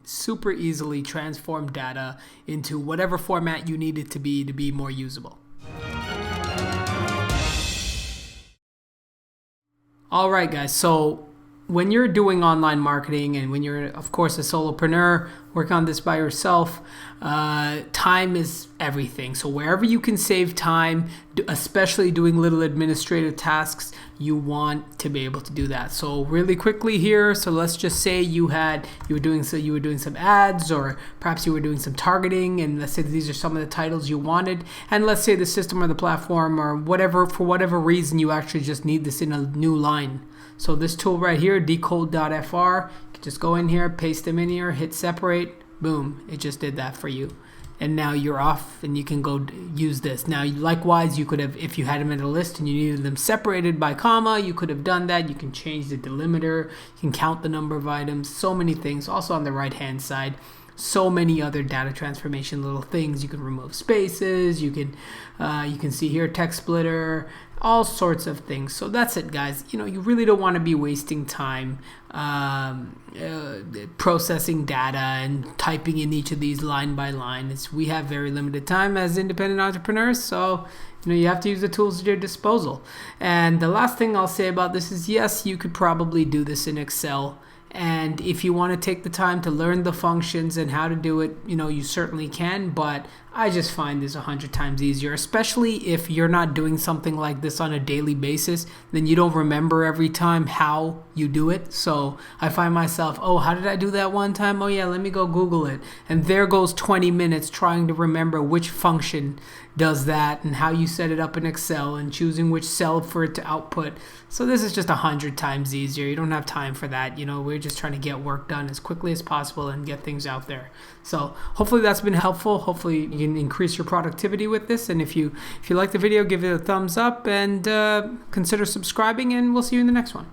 super easily transform data into whatever format you need it to be more usable. All right, guys. So when you're doing online marketing and when you're, of course, a solopreneur, working on this by yourself, time is everything. So wherever you can save time, especially doing little administrative tasks, you want to be able to do that. So really quickly here, so let's just say you were doing some ads, or perhaps you were doing some targeting, and let's say these are some of the titles you wanted, and let's say the system or the platform or whatever, for whatever reason, you actually just need this in a new line. So this tool right here, decode.fr, you can just go in here, paste them in here, hit separate, boom, it just did that for you. And now you're off and you can go use this. Now, likewise, you could have, if you had them in a list and you needed them separated by comma, you could have done that. You can change the delimiter, you can count the number of items, so many things. Also on the right-hand side, so many other data transformation little things. You can remove spaces, you can see here text splitter, all sorts of things. So that's it, guys. You really don't want to be wasting time processing data and typing in each of these line by line. We have very limited time as independent entrepreneurs, so you have to use the tools at your disposal. And the last thing I'll say about this is, yes, you could probably do this in Excel. And if you want to take the time to learn the functions and how to do it, you certainly can. But I just find this 100 times easier, especially if you're not doing something like this on a daily basis. Then you don't remember every time how you do it. So I find myself, oh, how did I do that one time? Oh, yeah, let me go Google it. And there goes 20 minutes trying to remember which function does that and how you set it up in Excel and choosing which cell for it to output. So this is just 100 times easier. You don't have time for that. We're just trying to get work done as quickly as possible and get things out there. So hopefully that's been helpful. Hopefully you can increase your productivity with this. And if you like the video, give it a thumbs up and consider subscribing, and we'll see you in the next one.